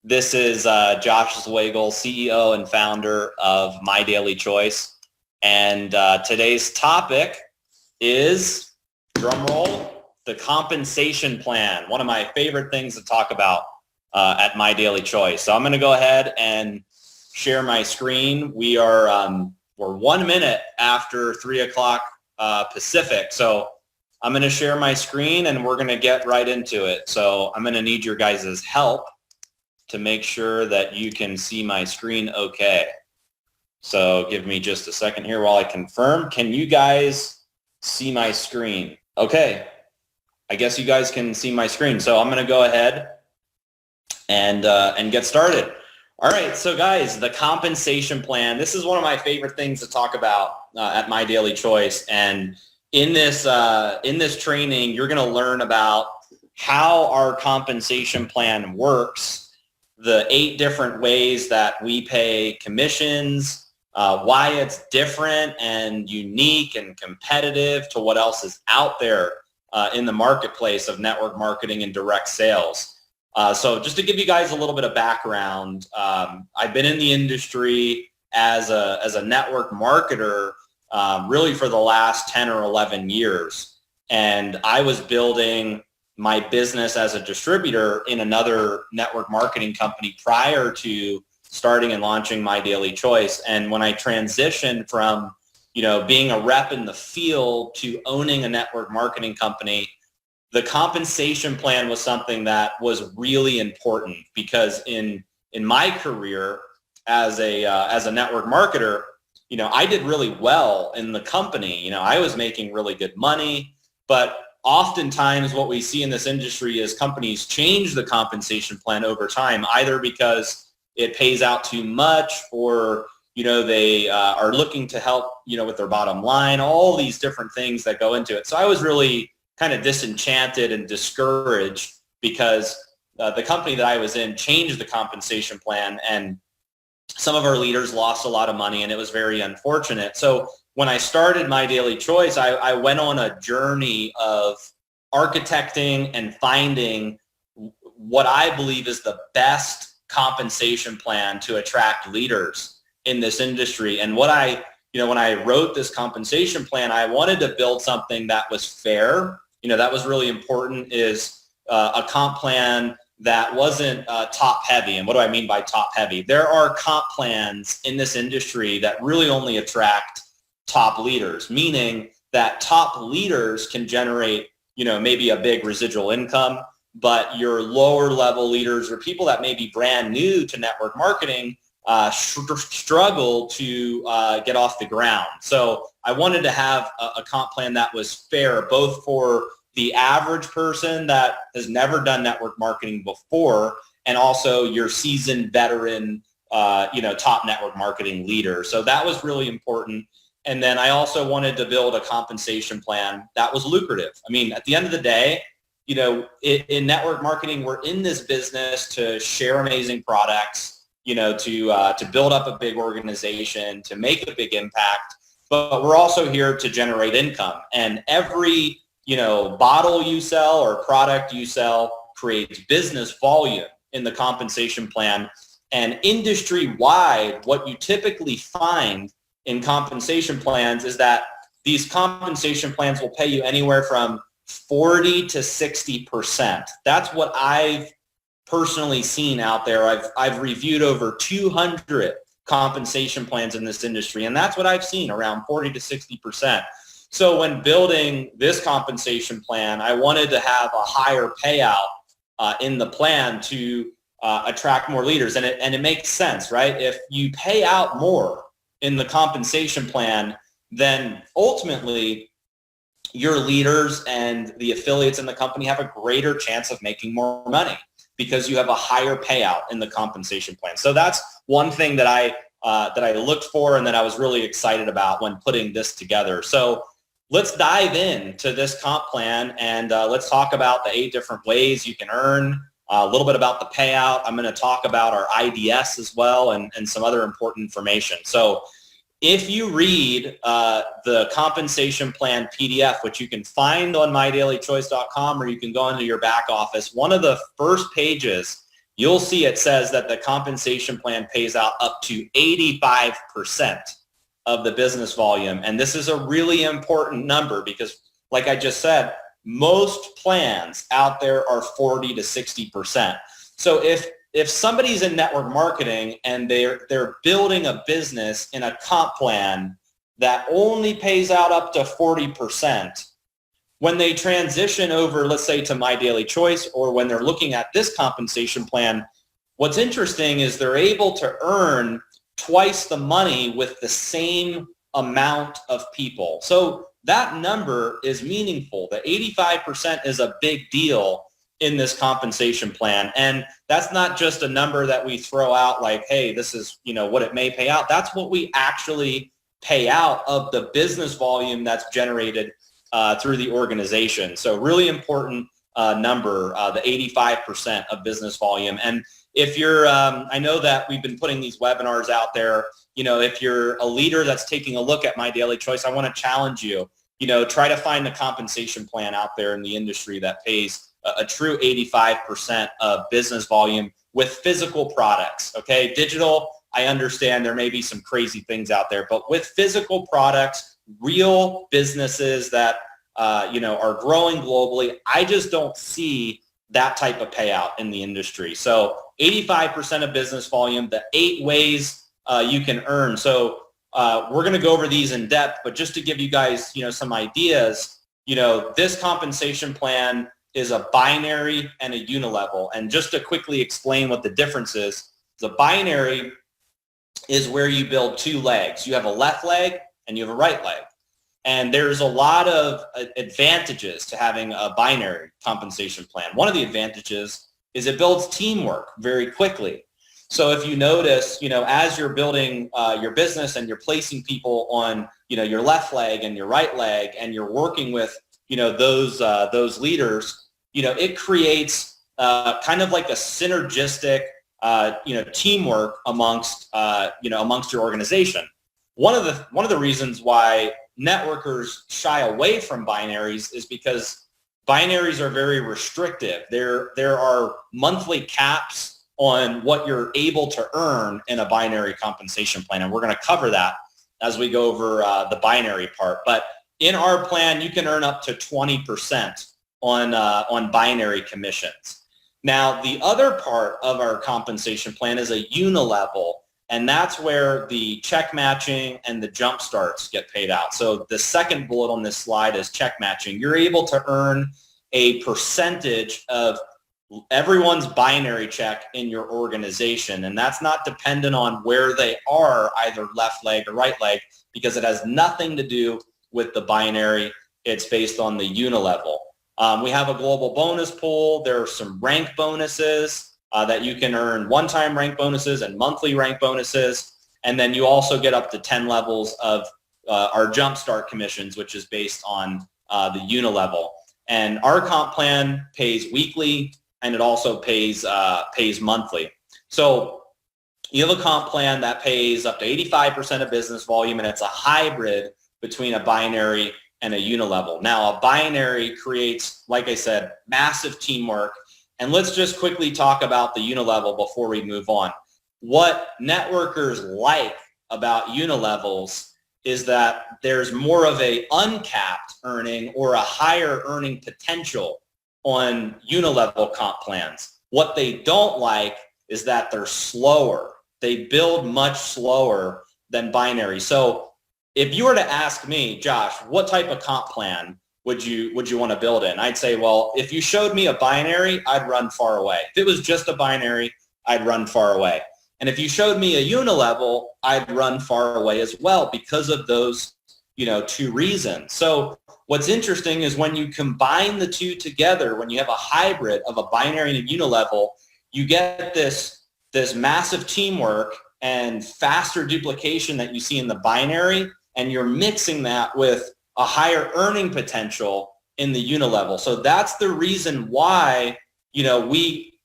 This is Josh Zwagil, CEO and founder of MyDailyChoice. And today's topic is, drumroll, the compensation plan. One of my favorite things to talk about at MyDailyChoice. So I'm going to go ahead and share my screen. We're 1 minute after 3 o'clock Pacific. So I'm going to share my screen and we're going to get right into it. So I'm going to need your guys' help to make sure that you can see my screen okay. So give me just a second here while I confirm. Can you guys see my screen? Okay, I guess you guys can see my screen. So I'm going to go ahead and get started. All right, so guys, the compensation plan. This is one of my favorite things to talk about at MyDailyChoice. And in this training, you're going to learn about how our compensation plan works, the 8 different ways that we pay commissions, why it's different and unique and competitive to what else is out there in the marketplace of network marketing and direct sales. So just to give you guys a little bit of background, I've been in the industry as a network marketer really for the last 10 or 11 years. And I was building my business as a distributor in another network marketing company prior to starting and launching MyDailyChoice. And when I transitioned from, being a rep in the field to owning a network marketing company, the compensation plan was something that was really important because in my career as a network marketer, I did really well in the company. I was making really good money, but oftentimes what we see in this industry is companies change the compensation plan over time, either because it pays out too much or, they are looking to help, with their bottom line, all these different things that go into it. So I was really kind of disenchanted and discouraged because the company that I was in changed the compensation plan and some of our leaders lost a lot of money and it was very unfortunate. So when I started MyDailyChoice, I went on a journey of architecting and finding what I believe is the best compensation plan to attract leaders in this industry. And what when I wrote this compensation plan, I wanted to build something that was fair. That was really important, is a comp plan that wasn't top heavy. And what do I mean by top heavy? There are comp plans in this industry that really only attract top leaders, meaning that top leaders can generate, maybe a big residual income, but your lower level leaders or people that may be brand new to network marketing struggle to get off the ground. So I wanted to have a comp plan that was fair, both for the average person that has never done network marketing before, and also your seasoned veteran, top network marketing leader. So that was really important. And then I also wanted to build a compensation plan that was lucrative. I mean, at the end of the day, in network marketing, we're in this business to share amazing products, to build up a big organization, to make a big impact, but we're also here to generate income. And every bottle you sell or product you sell creates business volume in the compensation plan. And industry-wide, what you typically find in compensation plans is that these compensation plans will pay you anywhere from 40 to 60%. That's what I've personally seen out there. I've reviewed over 200 compensation plans in this industry, and that's what I've seen, around 40 to 60%. So when building this compensation plan, I wanted to have a higher payout in the plan to attract more leaders. And it makes sense, right? If you pay out more in the compensation plan, then ultimately your leaders and the affiliates in the company have a greater chance of making more money because you have a higher payout in the compensation plan. So that's one thing that I looked for and that I was really excited about when putting this together. So let's dive into this comp plan and let's talk about the 8 different ways you can earn, a little bit about the payout. I'm going to talk about our IDS as well and some other important information. So if you read the compensation plan PDF, which you can find on MyDailyChoice.com or you can go into your back office, one of the first pages you'll see it says that the compensation plan pays out up to 85% of the business volume. And this is a really important number because, like I just said, most plans out there are 40 to 60%. So if somebody's in network marketing and they're building a business in a comp plan that only pays out up to 40%, when they transition over, let's say, to MyDailyChoice, or when they're looking at this compensation plan, what's interesting is they're able to earn twice the money with the same amount of people. So that number is meaningful. The 85% is a big deal in this compensation plan. And that's not just a number that we throw out like, hey, this is, what it may pay out. That's what we actually pay out of the business volume that's generated through the organization. So really important number, the 85% of business volume. And if you're, I know that we've been putting these webinars out there, if you're a leader that's taking a look at MyDailyChoice, I want to challenge you, try to find a compensation plan out there in the industry that pays a true 85% of business volume with physical products. Okay, digital, I understand there may be some crazy things out there, but with physical products, real businesses that are growing globally, I just don't see that type of payout in the industry. So 85% of business volume, the 8 ways you can earn. So we're going to go over these in depth, but just to give you guys some ideas, this compensation plan is a binary and a unilevel. And just to quickly explain what the difference is, the binary is where you build 2 legs. You have a left leg and you have a right leg. And there's a lot of advantages to having a binary compensation plan. One of the advantages is it builds teamwork very quickly. So if you notice, as you're building your business and you're placing people on, your left leg and your right leg, and you're working with, those leaders, it creates kind of like a synergistic, teamwork amongst your organization. One of the reasons why networkers shy away from binaries is because binaries are very restrictive. There are monthly caps on what you're able to earn in a binary compensation plan, and we're going to cover that as we go over the binary part. But in our plan, you can earn up to 20% on binary commissions. Now, the other part of our compensation plan is a unilevel, and that's where the check matching and the jump starts get paid out. So the second bullet on this slide is check matching. You're able to earn a percentage of everyone's binary check in your organization, and that's not dependent on where they are, either left leg or right leg, because it has nothing to do with the binary. It's based on the unilevel. We have a global bonus pool. There are some rank bonuses that you can earn, one-time rank bonuses and monthly rank bonuses. And then you also get up to 10 levels of our jumpstart commissions, which is based on the unilevel. And our comp plan pays weekly, and it also pays monthly. So you have a comp plan that pays up to 85% of business volume, and it's a hybrid between a binary and a unilevel. Now, a binary creates, like I said, massive teamwork. And let's just quickly talk about the unilevel before we move on. What networkers like about unilevels is that there's more of a uncapped earning or a higher earning potential on unilevel comp plans. What they don't like is that they're slower. They build much slower than binary. So if you were to ask me, Josh, what type of comp plan would you want to build in? I'd say, well, if you showed me a binary, I'd run far away. If it was just a binary, I'd run far away. And if you showed me a unilevel, I'd run far away as well because of those, 2 reasons. So what's interesting is when you combine the 2 together, when you have a hybrid of a binary and a unilevel, you get this massive teamwork and faster duplication that you see in the binary, and you're mixing that with a higher earning potential in the unilevel. So that's the reason why, we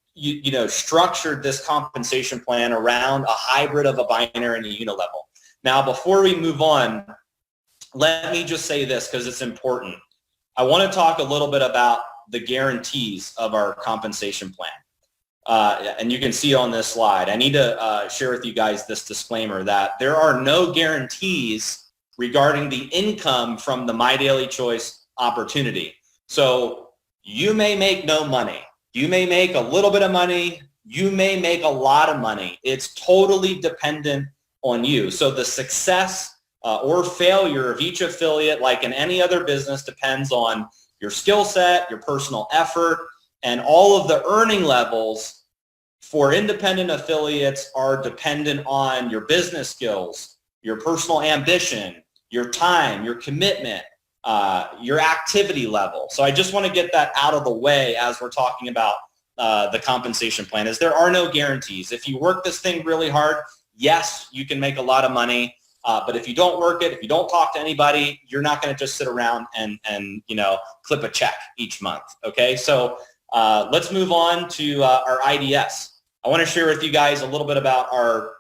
structured this compensation plan around a hybrid of a binary and a unilevel. Now, before we move on, let me just say this because it's important. I want to talk a little bit about the guarantees of our compensation plan. and you can see on this slide, I need to share with you guys this disclaimer that there are no guarantees regarding the income from the MyDailyChoice opportunity. So you may make no money. You may make a little bit of money. You may make a lot of money. It's totally dependent on you. So the success or failure of each affiliate, like in any other business, depends on your skill set, your personal effort, and all of the earning levels for independent affiliates are dependent on your business skills, your personal ambition, your time, your commitment, your activity level. So I just want to get that out of the way as we're talking about the compensation plan, is there are no guarantees. If you work this thing really hard, yes, you can make a lot of money. But if you don't work it, if you don't talk to anybody, you're not going to just sit around and clip a check each month. Okay, so let's move on to our IDS. I want to share with you guys a little bit about our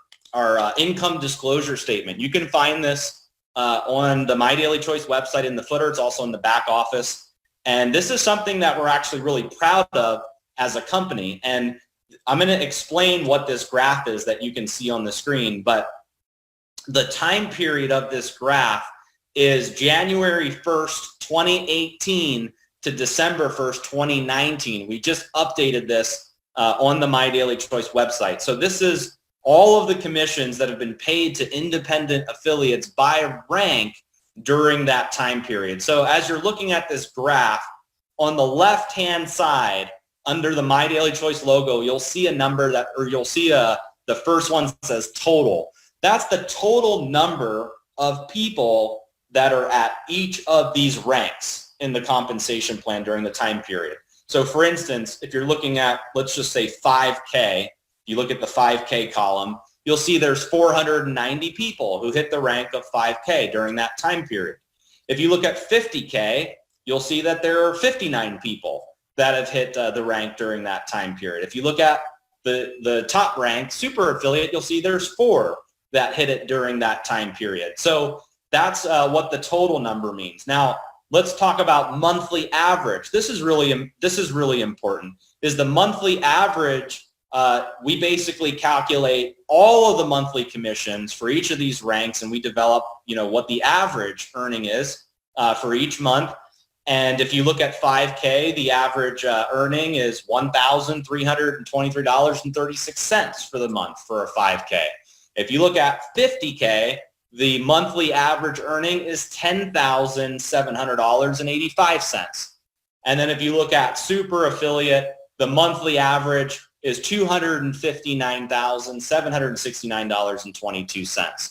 income disclosure statement. You can find this on the MyDailyChoice website in the footer. It's also in the back office. And this is something that we're actually really proud of as a company. And I'm going to explain what this graph is that you can see on the screen. But the time period of this graph is January 1st, 2018 to December 1st, 2019. We just updated this on the MyDailyChoice website. So this is all of the commissions that have been paid to independent affiliates by rank during that time period. So as you're looking at this graph, on the left-hand side, under the MyDailyChoice logo, you'll see a number that, or you'll see the first one says total. That's the total number of people that are at each of these ranks in the compensation plan during the time period. So for instance, if you're looking at, let's just say 5K, you look at the 5K column, you'll see there's 490 people who hit the rank of 5K during that time period. If you look at 50K, you'll see that there are 59 people that have hit the rank during that time period. If you look at the top rank, super affiliate, you'll see there's 4 that hit it during that time period. So that's what the total number means. Now, let's talk about monthly average. This is really important. Is the monthly average, we basically calculate all of the monthly commissions for each of these ranks, and we develop, what the average earning is for each month. And if you look at 5K, the average earning is $1,323.36 for the month for a 5K. If you look at 50K, the monthly average earning is $10,700.85. And then if you look at super affiliate, the monthly average is $259,769.22.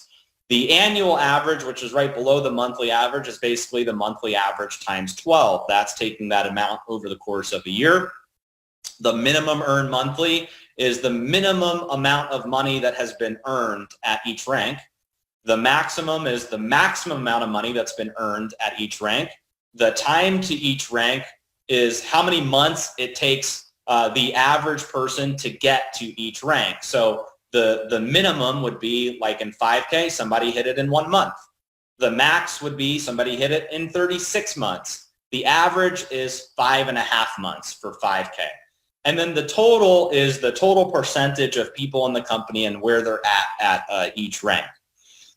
The annual average, which is right below the monthly average, is basically the monthly average times 12. That's taking that amount over the course of a year. The minimum earned monthly is the minimum amount of money that has been earned at each rank. The maximum is the maximum amount of money that's been earned at each rank. The time to each rank is how many months it takes the average person to get to each rank. So the minimum would be, like in 5K, somebody hit it in 1 month. The max would be somebody hit it in 36 months. The average is 5.5 months for 5K. And then the total is the total percentage of people in the company and where they're at each rank.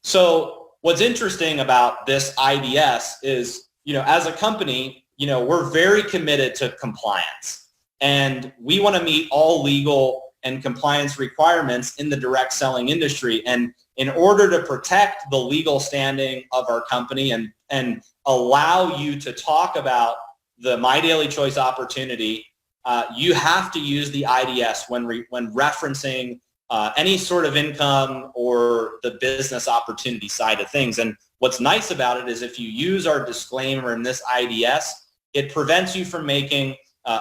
So what's interesting about this IDS is, as a company, we're very committed to compliance. And we want to meet all legal and compliance requirements in the direct selling industry. And in order to protect the legal standing of our company and allow you to talk about the MyDailyChoice opportunity, you have to use the IDS when referencing any sort of income or the business opportunity side of things. And what's nice about it is if you use our disclaimer in this IDS, it prevents you from making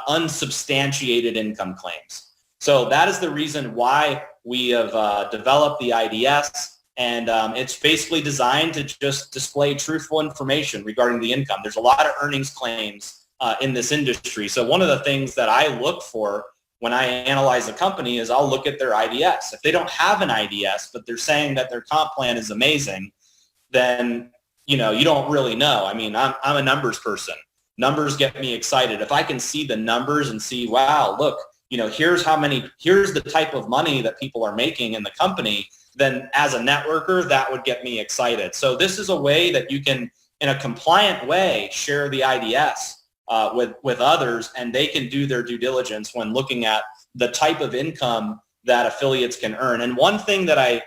unsubstantiated income claims. So that is the reason why we have developed the IDS, and it's basically designed to just display truthful information regarding the income. There's a lot of earnings claims in this industry. So one of the things that I look for when I analyze a company is I'll look at their IDS. If they don't have an IDS, but they're saying that their comp plan is amazing, then you don't really know. I mean, I'm a numbers person. Numbers get me excited. If I can see the numbers and see, wow, look, here's the type of money that people are making in the company, then as a networker, that would get me excited. So this is a way that you can, in a compliant way, share the IDS with others, and they can do their due diligence when looking at the type of income that affiliates can earn. And one thing that I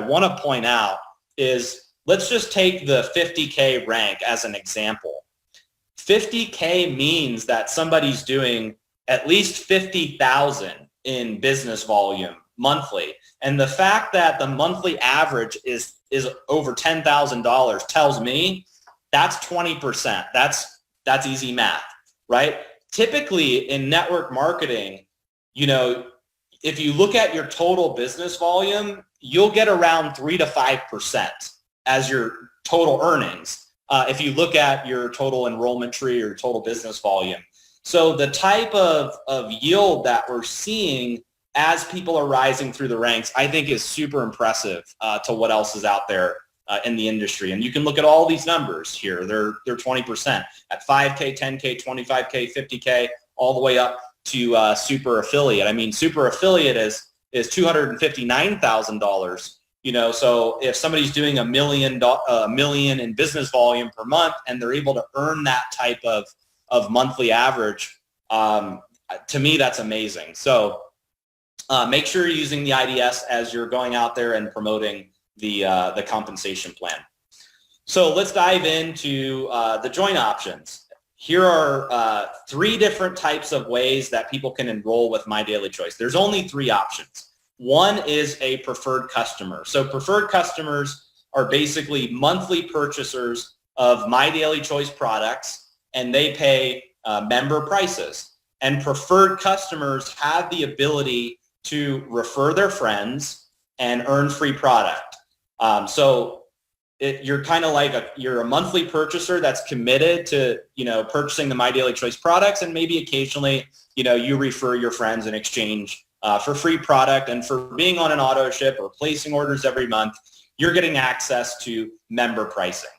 want to point out is, let's just take the 50K rank as an example. 50K means that somebody's doing at least 50,000 in business volume monthly. And the fact that the monthly average is over $10,000 tells me that's 20%. That's easy math, right? Typically in network marketing, if you look at your total business volume, you'll get around 3 to 5% as your total earnings. If you look at your total enrollment tree or total business volume. So the type of yield that we're seeing as people are rising through the ranks, I think is super impressive to what else is out there in the industry. And you can look at all these numbers here. They're 20% at 5K, 10K, 25K, 50K, all the way up to super affiliate. I mean, super affiliate is $259,000. So if somebody's doing $1 million in business volume per month, and they're able to earn that type of monthly average, to me, that's amazing. So make sure you're using the IDS as you're going out there and promoting the compensation plan. So let's dive into the join options. Here are 3 different types of ways that people can enroll with MyDailyChoice. There's only 3 options. One is a preferred customer. So preferred customers are basically monthly purchasers of MyDailyChoice products, and they pay member prices. And preferred customers have the ability to refer their friends and earn free product. You're kind of like you're a monthly purchaser that's committed to purchasing the MyDailyChoice products, and maybe occasionally you refer your friends in exchange for free product, and for being on an auto ship or placing orders every month, you're getting access to member pricing.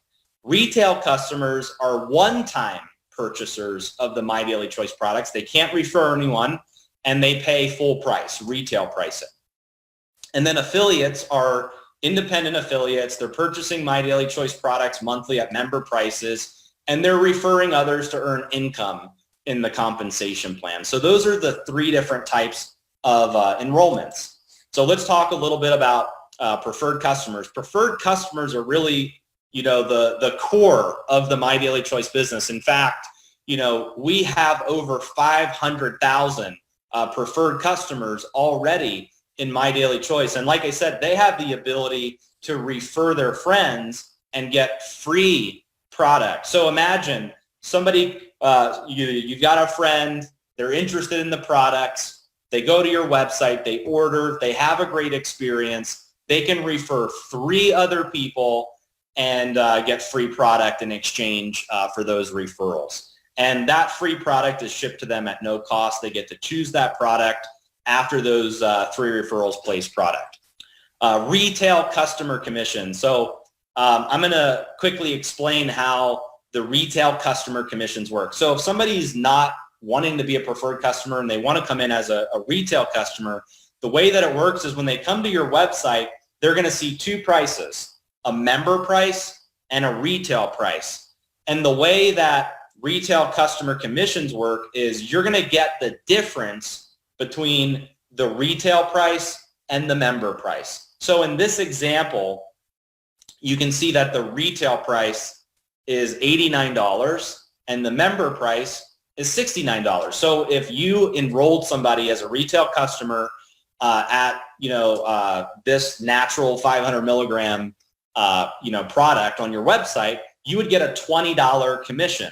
Retail customers are one-time purchasers of the MyDailyChoice products. They can't refer anyone, and they pay full price, retail pricing. And then affiliates are independent affiliates. They're purchasing MyDailyChoice products monthly at member prices, and they're referring others to earn income in the compensation plan. So those are the 3 different types of enrollments. So let's talk a little bit about preferred customers. Preferred customers are really, the core of the MyDailyChoice business. In fact, we have over 500,000 preferred customers already in MyDailyChoice. And like I said, they have the ability to refer their friends and get free product. So imagine somebody, you've got a friend, they're interested in the products, they go to your website, they order, they have a great experience, they can refer 3 other people and get free product in exchange for those referrals. And that free product is shipped to them at no cost. They get to choose that product after those 3 referrals place product. Retail customer commission. So I'm going to quickly explain how the retail customer commissions work. So if somebody's not wanting to be a preferred customer and they want to come in as a retail customer, the way that it works is when they come to your website, they're going to see 2 prices, a member price and a retail price. And the way that retail customer commissions work is you're going to get the difference between the retail price and the member price. So in this example, you can see that the retail price is $89 and the member price is $69. So if you enrolled somebody as a retail customer at this natural 500 milligram product on your website, you would get a $20 commission.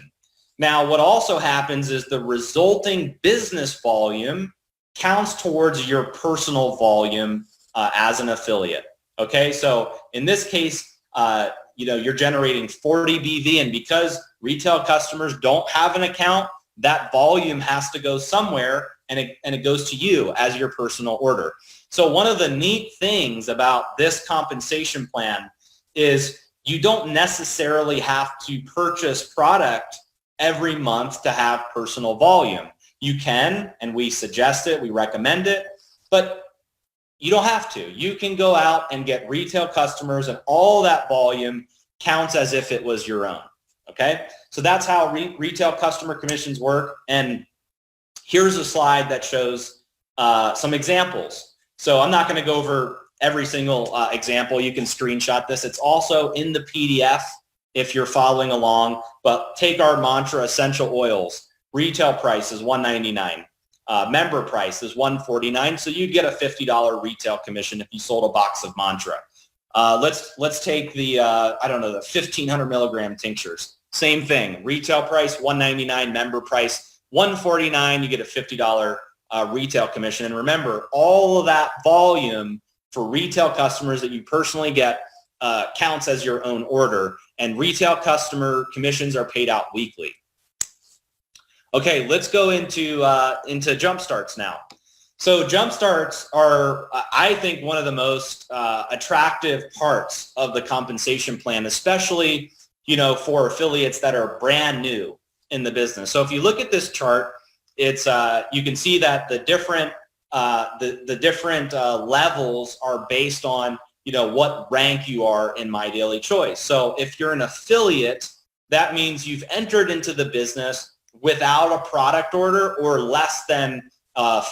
Now, what also happens is the resulting business volume counts towards your personal volume as an affiliate. Okay, so in this case, you're generating 40 BV, and because retail customers don't have an account, that volume has to go somewhere, and it goes to you as your personal order. So one of the neat things about this compensation plan is you don't necessarily have to purchase product every month to have personal volume. You can, and we suggest it, we recommend it, but you don't have to. You can go out and get retail customers, and all that volume counts as if it was your own. Okay, so that's how retail customer commissions work. And here's a slide that shows some examples. So I'm not going to go over every single example. You can screenshot this. It's also in the PDF if you're following along. But take our mantra essential oils. Retail price is $199. Member price is $149. So you'd get a $50 retail commission if you sold a box of mantra. Let's take the I don't know, the 1,500 milligram tinctures. Same thing. Retail price $199. Member price $149. You get a $50 retail commission. And remember, all of that volume for retail customers that you personally get counts as your own order. And retail customer commissions are paid out weekly. Okay, let's go into jump starts now. So jump starts are, I think, one of the most attractive parts of the compensation plan, especially, for affiliates that are brand new in the business. So if you look at this chart, it's you can see that the different levels are based on what rank you are in MyDailyChoice. So if you're an affiliate, that means you've entered into the business without a product order or less than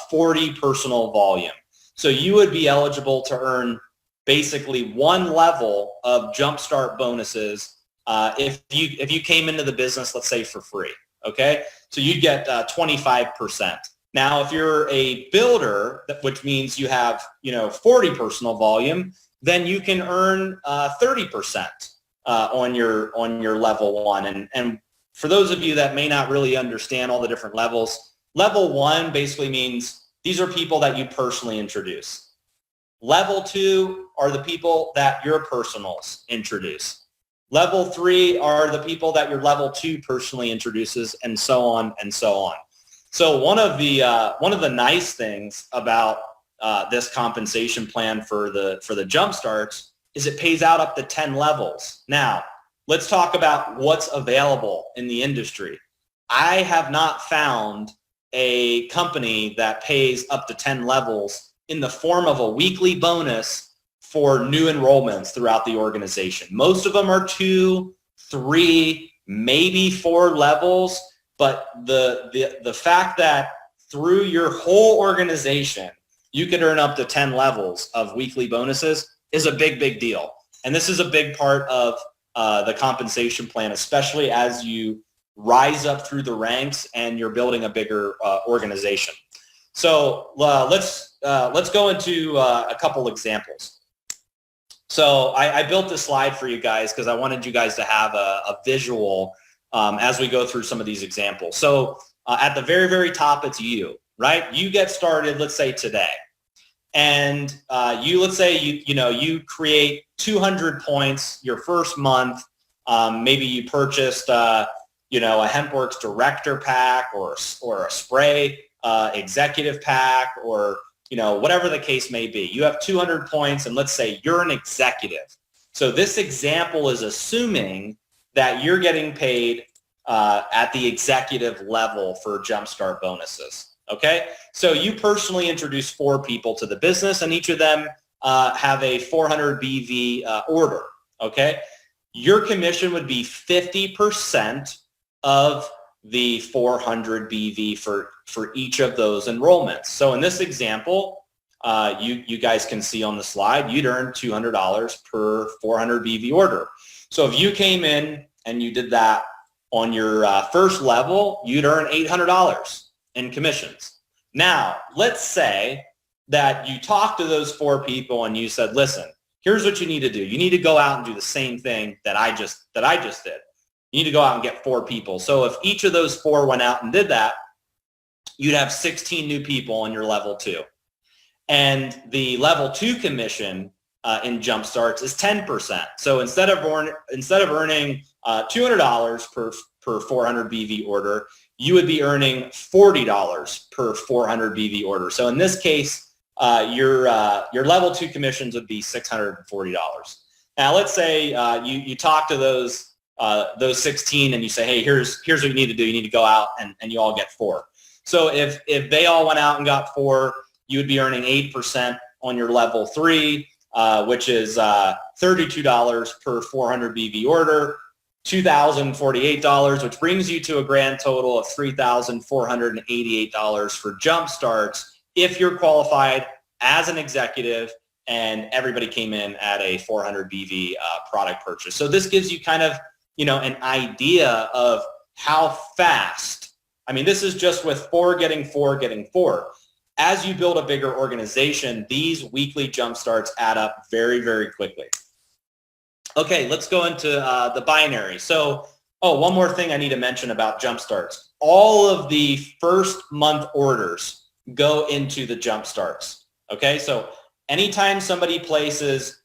40 personal volume. So you would be eligible to earn basically one level of jumpstart bonuses if you came into the business, let's say, for free. Okay, so you'd get 25%. Now, if you're a builder, which means you have 40 personal volume, then you can earn 30% on your level one. And for those of you that may not really understand all the different levels, level one basically means these are people that you personally introduce. Level two are the people that your personals introduce. Level three are the people that your level two personally introduces, and so on and so on. So one of the nice things about this compensation plan for the jump starts is it pays out up to 10 levels. Now, let's talk about what's available in the industry. I have not found a company that pays up to 10 levels in the form of a weekly bonus for new enrollments throughout the organization. Most of them are 2, 3, maybe 4 levels, but the fact that through your whole organization, you could earn up to 10 levels of weekly bonuses is a big, big deal. And this is a big part of the compensation plan, especially as you rise up through the ranks and you're building a bigger organization. So let's go into a couple examples. So I built this slide for you guys because I wanted you guys to have a visual as we go through some of these examples. So at the very, very top, it's you, right? You get started, let's say today. And let's say you create 200 points your first month. Maybe you purchased a HempWorks Director Pack or a Spray Executive Pack, or whatever the case may be. You have 200 points, and let's say you're an executive. So this example is assuming that you're getting paid at the executive level for jumpstart bonuses. Okay, so you personally introduce 4 people to the business, and each of them have a 400 BV order. Okay, your commission would be 50% of the 400 BV for each of those enrollments. So in this example, you guys can see on the slide, you'd earn $200 per 400 BV order. So if you came in and you did that on your first level, you'd earn $800 in commissions. Now, let's say that you talked to those 4 people and you said, listen, here's what you need to do. You need to go out and do the same thing that I just did. You need to go out and get 4 people. So if each of those 4 went out and did that, you'd have 16 new people on your level 2. And the level 2 commission in Jumpstarts is 10%. So instead of earning $200 per 400 BV order, you would be earning $40 per 400 BV order. So in this case, your level 2 commissions would be $640. Now let's say you talk to those 16 and you say, hey, here's what you need to do. You need to go out and you all get 4. So if they all went out and got 4, you would be earning 8% on your level 3, which is $32 per 400 BV order, $2,048, which brings you to a grand total of $3,488 for jump starts if you're qualified as an executive and everybody came in at a 400 BV product purchase. So this gives you kind of, an idea of how fast. I mean, this is just with 4 getting 4 getting 4. As you build a bigger organization, these weekly jump starts add up very, very quickly. Okay, let's go into the binary. So, one more thing I need to mention about jump starts. All of the first month orders go into the jump starts. Okay, so anytime somebody places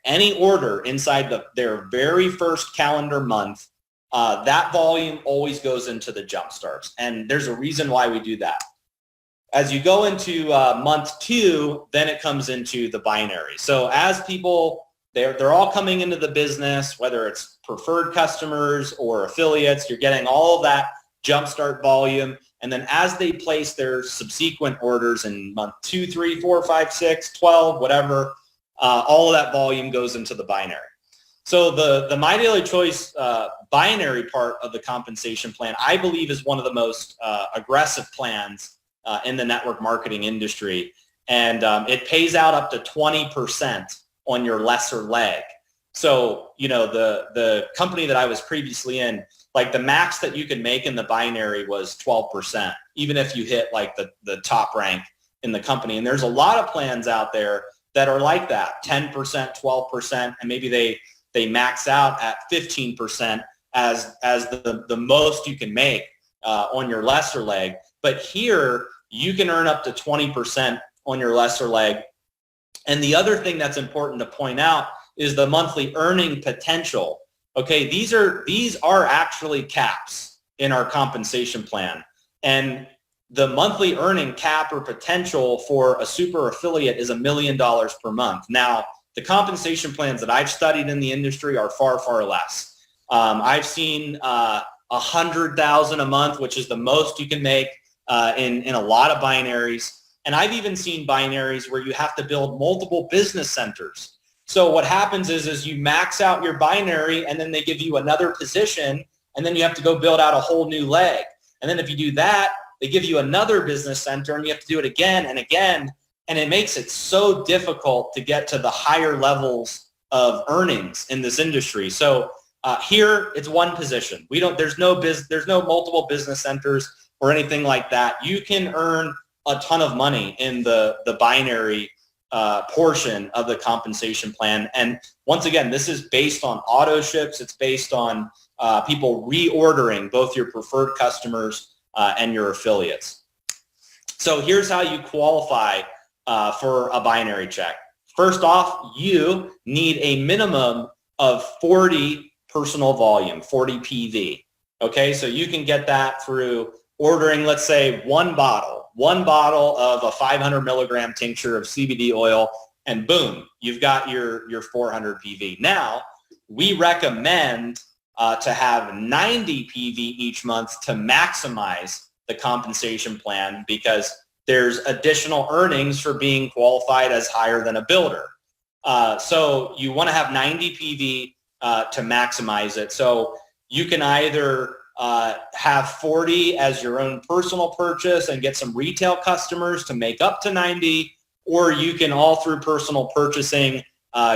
any order inside their very first calendar month, that volume always goes into the jump starts. And there's a reason why we do that. As you go into month 2, then it comes into the binary. So as people, they're all coming into the business, whether it's preferred customers or affiliates, you're getting all of that jumpstart volume. And then as they place their subsequent orders in month 2, 3, 4, 5, 6, 12, whatever, all of that volume goes into the binary. So the MyDailyChoice binary part of the compensation plan, I believe, is one of the most aggressive plans in the network marketing industry. And it pays out up to 20% on your lesser leg. So, the company that I was previously in, like the max that you could make in the binary was 12%, even if you hit like the top rank in the company. And there's a lot of plans out there that are like that, 10%, 12%, and maybe they max out at 15% as the most you can make on your lesser leg. But here, you can earn up to 20% on your lesser leg. And the other thing that's important to point out is the monthly earning potential. Okay, these are actually caps in our compensation plan. And the monthly earning cap or potential for a super affiliate is $1 million per month. Now, the compensation plans that I've studied in the industry are far, far less. I've seen $100,000 a month, which is the most you can make in a lot of binaries. And I've even seen binaries where you have to build multiple business centers. So what happens is you max out your binary and then they give you another position and then you have to go build out a whole new leg. And then if you do that, they give you another business center and you have to do it again and again. And it makes it so difficult to get to the higher levels of earnings in this industry. So here it's one position. There's no multiple business centers or anything like that. You can earn a ton of money in the binary portion of the compensation plan. And once again, this is based on auto ships. It's based on people reordering both your preferred customers and your affiliates. So here's how you qualify for a binary check. First off, you need a minimum of 40 personal volume, 40 PV. Okay, so you can get that through ordering, let's say, one bottle of a 500 milligram tincture of CBD oil, and boom, you've got your 400 PV. Now, we recommend to have 90 PV each month to maximize the compensation plan because there's additional earnings for being qualified as higher than a builder. So you want to have 90 PV to maximize it. So you can either have 40 as your own personal purchase and get some retail customers to make up to 90, or you can all through personal purchasing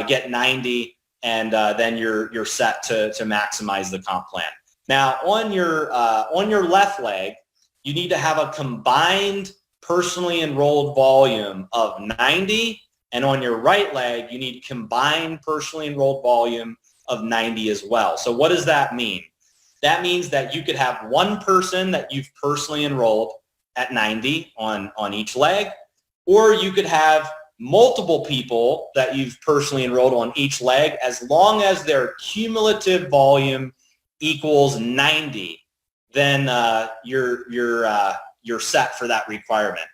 get 90 and then you're set to maximize the comp plan. Now on your left leg, you need to have a combined personally enrolled volume of 90, and on your right leg, you need combined personally enrolled volume of 90 as well. So what does that mean? That means that you could have one person that you've personally enrolled at 90 on each leg, or you could have multiple people that you've personally enrolled on each leg, as long as their cumulative volume equals 90, then you're set for that requirement.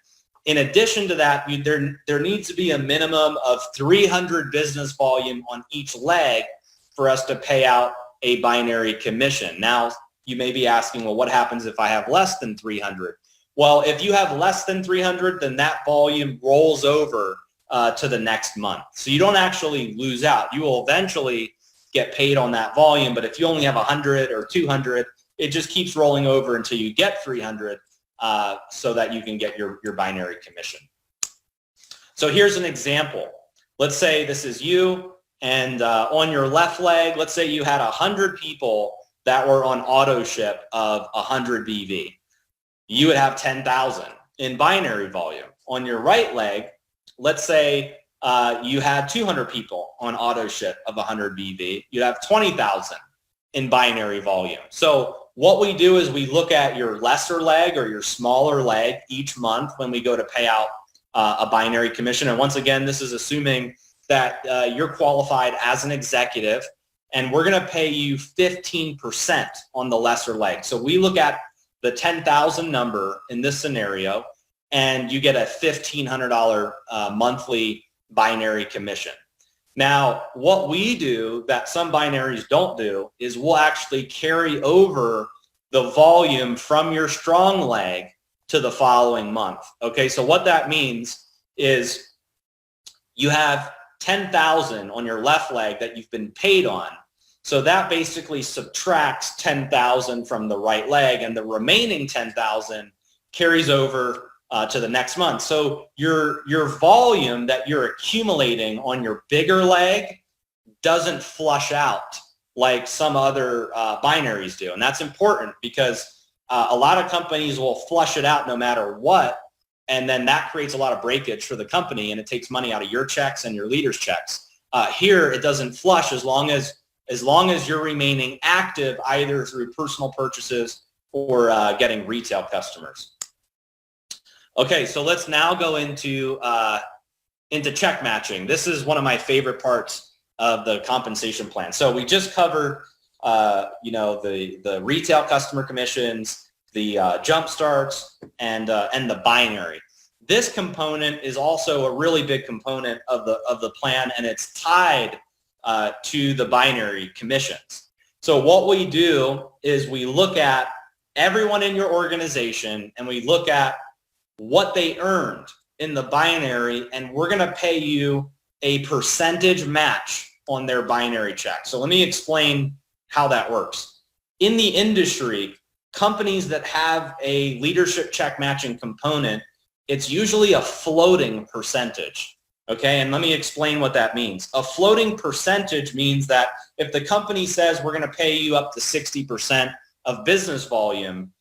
In addition to that, there needs to be a minimum of 300 business volume on each leg for us to pay out a binary commission. Now, you may be asking, well, what happens if I have less than 300? Well, if you have less than 300, then that volume rolls over to the next month. So you don't actually lose out. You will eventually get paid on that volume, but if you only have 100 or 200, it just keeps rolling over until you get 300 so that you can get your binary commission. So here's an example. Let's say this is you, and on your left leg, let's say you had 100 people that were on auto ship of 100 BV. You would have 10,000 in binary volume. On your right leg, let's say you had 200 people on auto ship of 100 BV. You'd have 20,000 in binary volume. So what we do is we look at your lesser leg or your smaller leg each month when we go to pay out a binary commission. And once again, this is assuming that you're qualified as an executive, and we're going to pay you 15% on the lesser leg. So we look at the 10,000 number in this scenario, and you get a $1,500 monthly binary commission. Now, what we do that some binaries don't do is we'll actually carry over the volume from your strong leg to the following month. Okay, so what that means is you have 10,000 on your left leg that you've been paid on. So that basically subtracts 10,000 from the right leg, and the remaining 10,000 carries over to the next month. So your volume that you're accumulating on your bigger leg doesn't flush out like some other binaries do. And that's important because a lot of companies will flush it out no matter what, and then that creates a lot of breakage for the company, and it takes money out of your checks and your leaders' checks. Here, it doesn't flush as long as you're remaining active either through personal purchases or getting retail customers. Okay, so let's now go into check matching. This is one of my favorite parts of the compensation plan. So we just covered, the retail customer commissions, the jump starts, and the binary. This component is also a really big component of the plan, and it's tied to the binary commissions. So what we do is we look at everyone in your organization, and we look at what they earned in the binary, and we're going to pay you a percentage match on their binary check. So let me explain how that works. In the industry, companies that have a leadership check matching component, it's usually a floating percentage. Okay, and let me explain what that means. A floating percentage means that if the company says we're going to pay you up to 60% of business volume,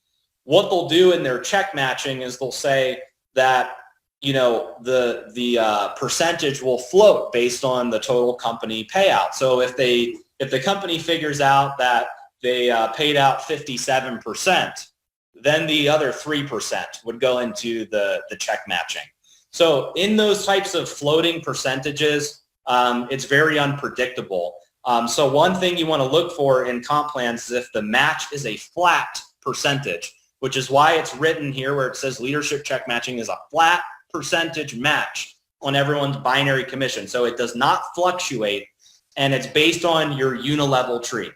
what they'll do in their check matching is they'll say that the percentage will float based on the total company payout. So if the company figures out that they paid out 57%, then the other 3% would go into the check matching. So in those types of floating percentages, it's very unpredictable. So one thing you want to look for in comp plans is if the match is a flat percentage, which is why it's written here where it says leadership check matching is a flat percentage match on everyone's binary commission. So it does not fluctuate, and it's based on your unilevel tree.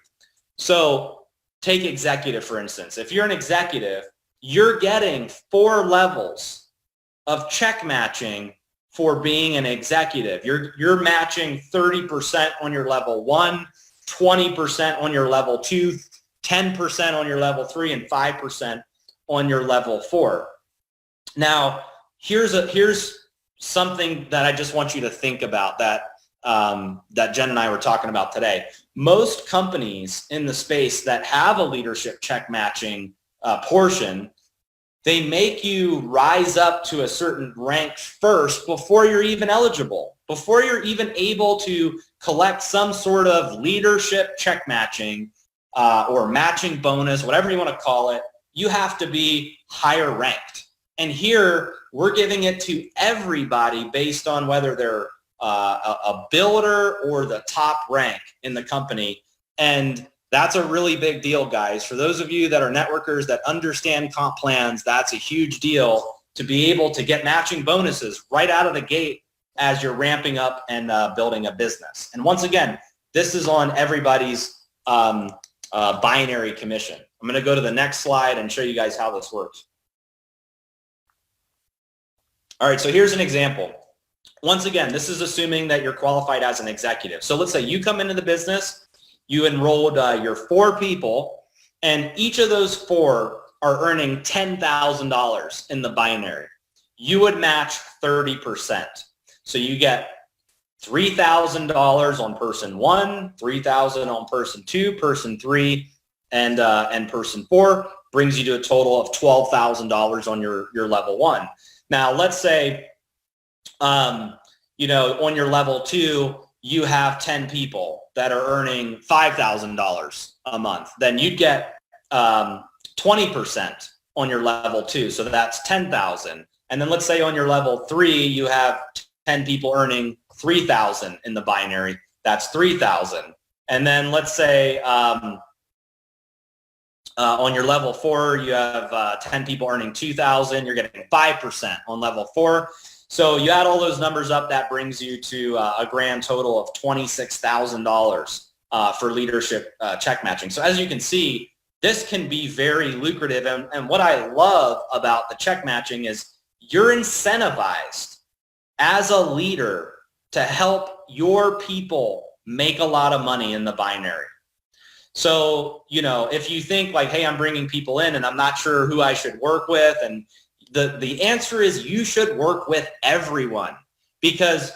So take executive, for instance. If you're an executive, you're getting 4 levels of check matching for being an executive. You're matching 30% on your level 1, 20% on your level 2, 10% on your level 3, and 5% on your level 4. Now, here's something that I just want you to think about that Jen and I were talking about today. Most companies in the space that have a leadership check matching portion, they make you rise up to a certain rank first before you're even eligible, before you're even able to collect some sort of leadership check matching or matching bonus, whatever you want to call it. You have to be higher ranked. And here we're giving it to everybody based on whether they're a builder or the top rank in the company. And that's a really big deal, guys. For those of you that are networkers that understand comp plans, that's a huge deal to be able to get matching bonuses right out of the gate as you're ramping up and building a business. And once again, this is on everybody's binary commission. I'm going to go to the next slide and show you guys how this works. All right, so here's an example. Once again, this is assuming that you're qualified as an executive. So let's say you come into the business, you enrolled your 4 people, and each of those 4 are earning $10,000 in the binary. You would match 30%. So you get $3,000 on person 1, $3,000 on person 2, person 3, and person 4, brings you to a total of $12,000 on your level 1. Now, let's say, on your level 2, you have 10 people that are earning $5,000 a month. Then you'd get 20% on your level 2, so that's 10,000. And then let's say on your level 3, you have 10 people earning 3,000 in the binary. That's 3,000. And then let's say on your level 4, you have 10 people earning 2,000. You're getting 5% on level 4. So you add all those numbers up, that brings you to a grand total of $26,000 for leadership check matching. So as you can see, this can be very lucrative. And what I love about the check matching is you're incentivized as a leader to help your people make a lot of money in the binary. So, if you think like, hey, I'm bringing people in and I'm not sure who I should work with, and the answer is you should work with everyone, because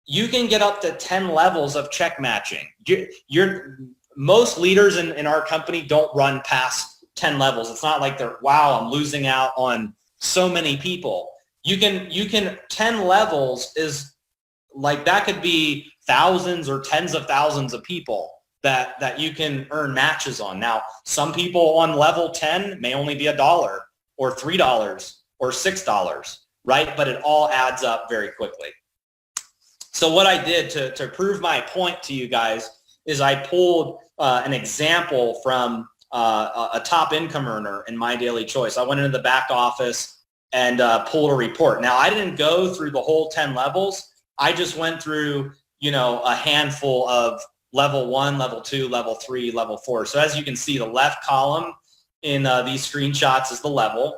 you can get up to 10 levels of check matching. Most leaders in our company don't run past 10 levels. It's not like they're, wow, I'm losing out on so many people. You can 10 levels is like, that could be thousands or tens of thousands of people that you can earn matches on. Now, some people on level 10 may only be $1 or $3 or $6, right? But it all adds up very quickly. So what I did to prove my point to you guys is I pulled an example from a top income earner in MyDailyChoice. I went into the back office and pulled a report. Now, I didn't go through the whole 10 levels. I just went through, a handful of level 1, level 2, level 3, level 4. So as you can see, the left column in these screenshots is the level.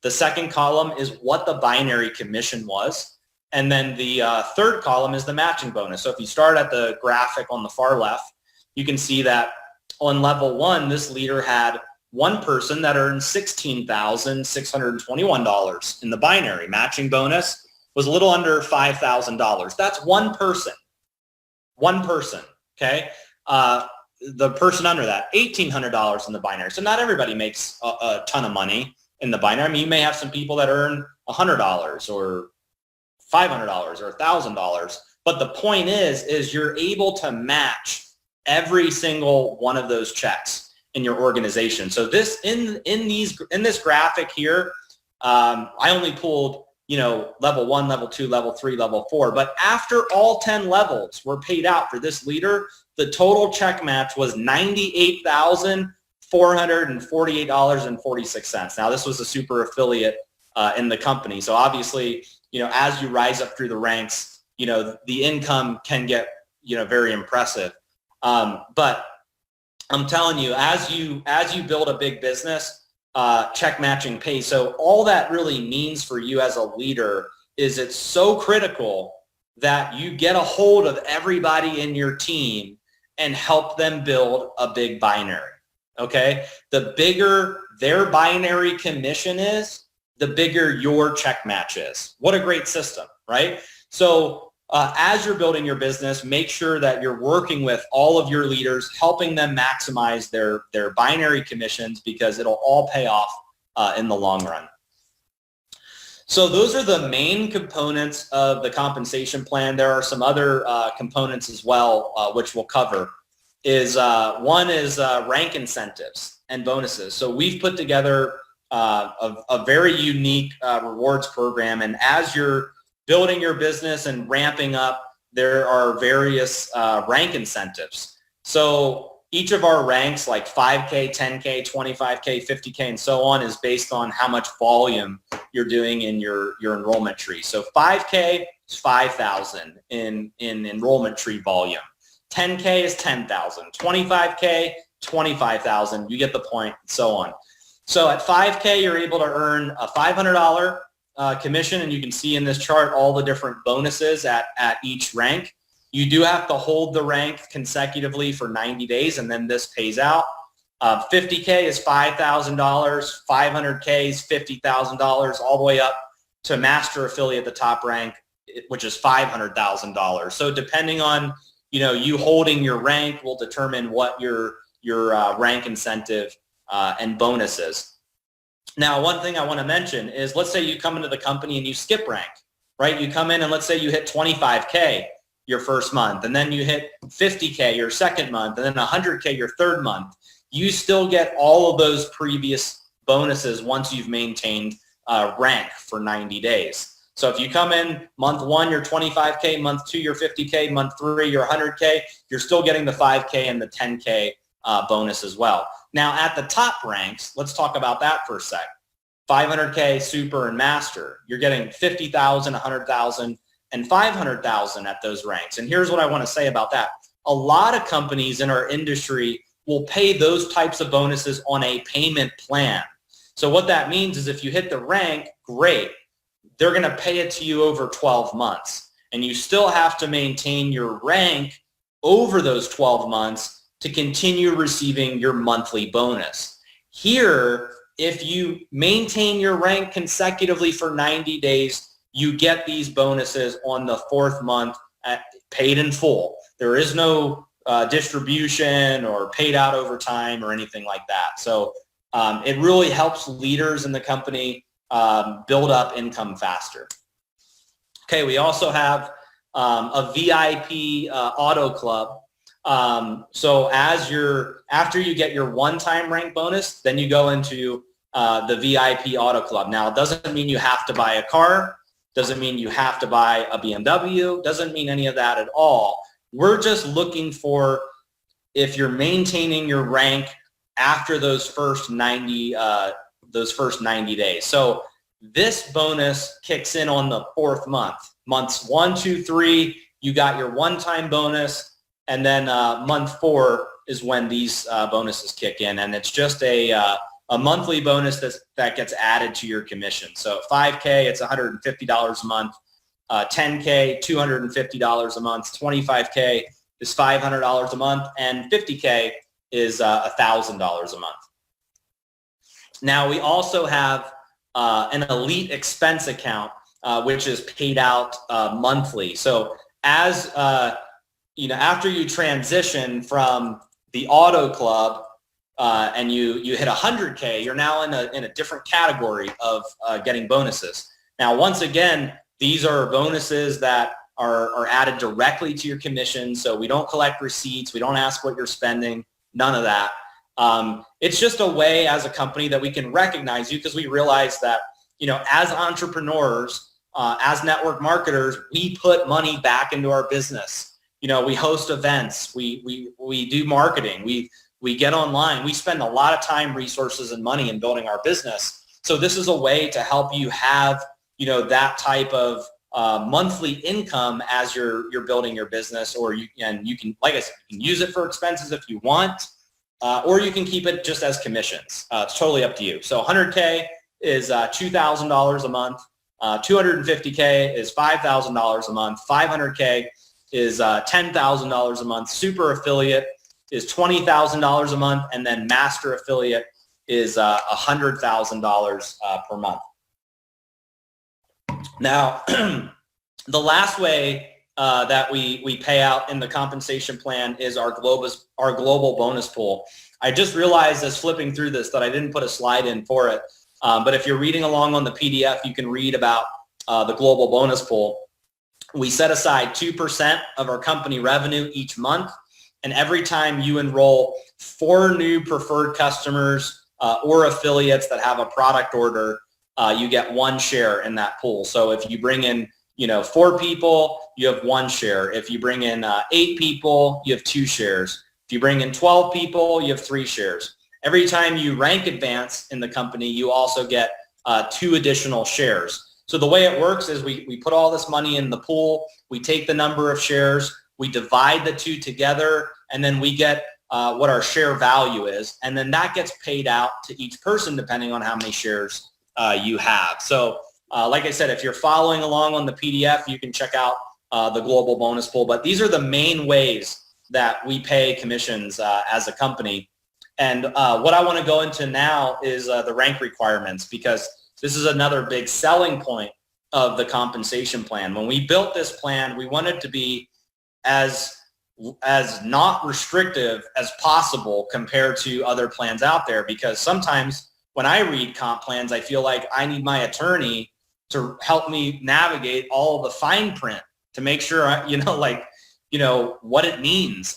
The second column is what the binary commission was. And then the third column is the matching bonus. So if you start at the graphic on the far left, you can see that on level 1, this leader had one person that earned $16,621 in the binary. Matching bonus was a little under $5,000. That's one person. One person, okay? The person under that, $1,800 in the binary. So not everybody makes a ton of money in the binary. I mean, you may have some people that earn $100 or $500 or $1,000. But the point is you're able to match every single one of those checks in your organization. So this in this graphic here, I only pulled level 1, level 2, level 3, level 4. But after all 10 levels were paid out for this leader, the total check match was $98,448.46. Now, this was a super affiliate in the company. So obviously, as you rise up through the ranks, the income can get, very impressive. But I'm telling you, as you build a big business, check matching pays. So all that really means for you as a leader is it's so critical that you get a hold of everybody in your team and help them build a big binary. Okay? The bigger their binary commission is, the bigger your check match is. What a great system, right? So as you're building your business, make sure that you're working with all of your leaders, helping them maximize their binary commissions, because it'll all pay off in the long run. So those are the main components of the compensation plan. There are some other components as well, which we'll cover. One is rank incentives and bonuses. So we've put together a very unique rewards program, and as you're building your business and ramping up, there are various rank incentives. So each of our ranks, like 5K, 10K, 25K, 50K, and so on, is based on how much volume you're doing in your enrollment tree. So 5K is 5,000 in enrollment tree volume. 10K is 10,000. 25K, 25,000. You get the point, and so on. So at 5K, you're able to earn a $500 commission, and you can see in this chart all the different bonuses at each rank. You do have to hold the rank consecutively for 90 days, and then this pays out. 50K is $5,000, 500K is $50,000, all the way up to master affiliate, the top rank, which is $500,000. So depending on, you holding your rank will determine what your rank incentive and bonus is. Now, one thing I want to mention is, let's say you come into the company and you skip rank, right? You come in and let's say you hit 25K your first month, and then you hit 50K your second month, and then 100K your third month. You still get all of those previous bonuses once you've maintained rank for 90 days. So if you come in month 1, you're 25K, month 2, you're 50K, month 3, you're 100K, you're still getting the 5K and the 10K bonus as well. Now at the top ranks, let's talk about that for a sec. 500K, super, and master. You're getting 50,000, 100,000, and 500,000 at those ranks. And here's what I want to say about that. A lot of companies in our industry will pay those types of bonuses on a payment plan. So what that means is if you hit the rank, great. They're going to pay it to you over 12 months. And you still have to maintain your rank over those 12 months to continue receiving your monthly bonus. Here, if you maintain your rank consecutively for 90 days, you get these bonuses on the 4th month paid in full. There is no distribution or paid out over time or anything like that. So it really helps leaders in the company build up income faster. Okay, we also have a VIP auto club. So after you get your one-time rank bonus, then you go into the VIP auto club. Now, it doesn't mean you have to buy a car, doesn't mean you have to buy a BMW, doesn't mean any of that at all. We're just looking for if you're maintaining your rank after those first 90 days. So this bonus kicks in on the 4th month. Months 1, 2, 3, you got your one-time bonus, and then month 4 is when these bonuses kick in, and it's just a monthly bonus that gets added to your commission. So 5K, it's $150 a month. 10K, $250 a month. 25K is $500 a month, and 50K is $1,000 a month. Now we also have an elite expense account, which is paid out monthly. So as after you transition from the auto club and you hit 100K, you're now in a different category of getting bonuses. Now, once again, these are bonuses that are added directly to your commission. So we don't collect receipts. We don't ask what you're spending. None of that. It's just a way as a company that we can recognize you, because we realize that, as entrepreneurs, as network marketers, we put money back into our business. We host events. We do marketing. We get online. We spend a lot of time, resources, and money in building our business. So this is a way to help you have, that type of monthly income as you're building your business, or you can, like I said, you can use it for expenses if you want, or you can keep it just as commissions. It's totally up to you. So 100K is $2,000 a month. 250K is $5,000 a month. 500K is $10,000 a month. Super affiliate is $20,000 a month, and then master affiliate is $100,000 per month. Now, the last way that we pay out in the compensation plan is our global bonus pool. I just realized as flipping through this that I didn't put a slide in for it. But if you're reading along on the PDF, you can read about the global bonus pool. We set aside 2% of our company revenue each month. And every time you enroll 4 new preferred customers or affiliates that have a product order, you get 1 share in that pool. So if you bring in 4 people, you have 1 share. If you bring in 8 people, you have 2 shares. If you bring in 12 people, you have 3 shares. Every time you rank advance in the company, you also get 2 additional shares. So the way it works is we put all this money in the pool, we take the number of shares, we divide the 2 together, and then we get what our share value is, and then that gets paid out to each person depending on how many shares you have. So Like I said, if you're following along on the PDF, you can check out the global bonus pool. But these are the main ways that we pay commissions as a company. And what I want to go into now is the rank requirements, because this is another big selling point of the compensation plan. When we built this plan, we wanted to be as not restrictive as possible compared to other plans out there, because sometimes when I read comp plans, I feel like I need my attorney to help me navigate all the fine print to make sure, what it means.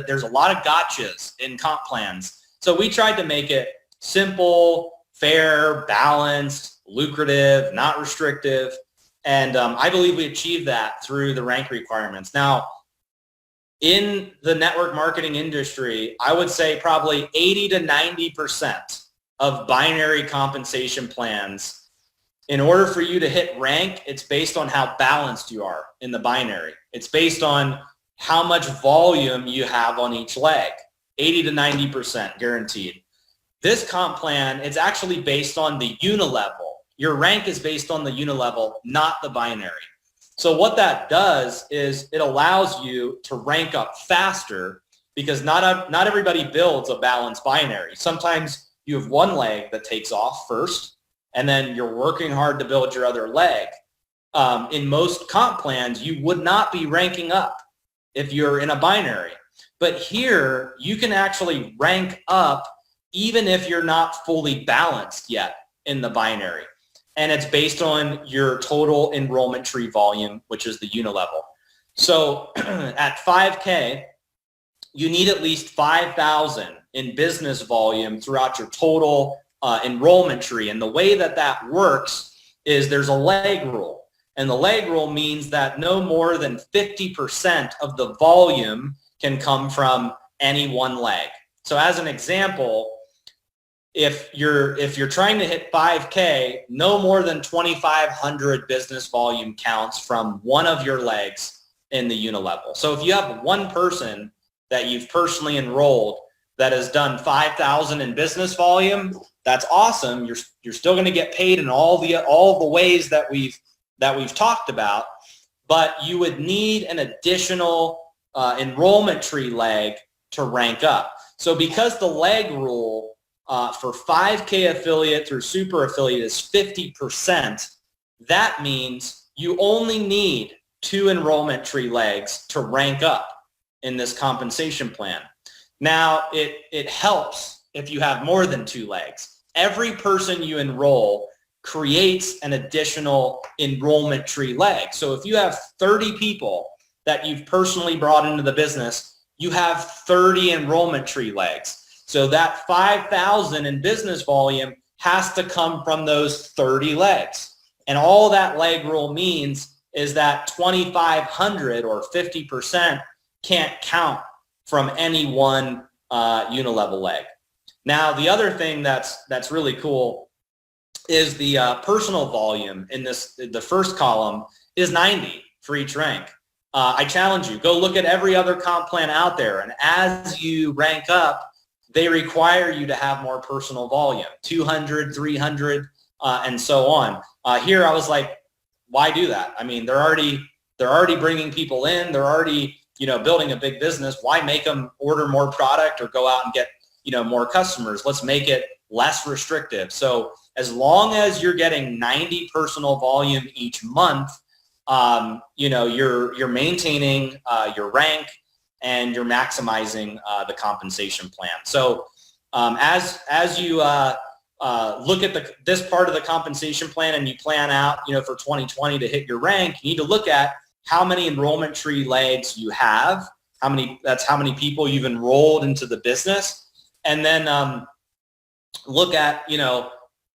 There's a lot of gotchas in comp plans. So we tried to make it simple, fair, balanced, lucrative, not restrictive. And I believe we achieved that through the rank requirements. Now, in the network marketing industry, I would say probably 80 to 90% of binary compensation plans, in order for you to hit rank, it's based on how balanced you are in the binary. It's based on how much volume you have on each leg, 80 to 90% guaranteed. This comp plan, it's actually based on the unilevel. Your rank is based on the unilevel, not the binary. So what that does is it allows you to rank up faster, because not everybody builds a balanced binary. Sometimes you have one leg that takes off first, and then you're working hard to build your other leg. In most comp plans, you would not be ranking up if you're in a binary. But here, you can actually rank up even if you're not fully balanced yet in the binary. And it's based on your total enrollment tree volume, which is the unilevel. So at 5K, you need at least 5,000 in business volume throughout your total enrollment tree. And the way that works is there's a leg rule. And the leg rule means that no more than 50% of the volume can come from any one leg. So as an example, if you're trying to hit 5K, no more than 2,500 business volume counts from one of your legs in the unilevel. So if you have one person that you've personally enrolled that has done 5,000 in business volume, that's awesome. You're still going to get paid in all the ways that we've talked about, but you would need an additional enrollment tree leg to rank up. So because the leg rule for 5K affiliate through super affiliate is 50%, that means you only need 2 enrollment tree legs to rank up in this compensation plan. Now, it helps if you have more than 2 legs. Every person you enroll creates an additional enrollment tree leg. So if you have 30 people that you've personally brought into the business, you have 30 enrollment tree legs. So that 5,000 in business volume has to come from those 30 legs. And all that leg rule means is that 2,500 or 50% can't count from any one unilevel leg. Now, the other thing that's really cool is the personal volume in the first column is 90 for each rank. I challenge you, go look at every other comp plan out there, and as you rank up, they require you to have more personal volume, 200, 300, and so on. Here, I was like, why do that? I mean, they're already bringing people in. They're already, building a big business. Why make them order more product or go out and get, more customers? Let's make it less restrictive. So as long as you're getting 90 personal volume each month, you're maintaining your rank, and you're maximizing the compensation plan. So as you look at this part of the compensation plan and you plan out, for 2020 to hit your rank, you need to look at how many enrollment tree legs you have, that's how many people you've enrolled into the business, and then look at,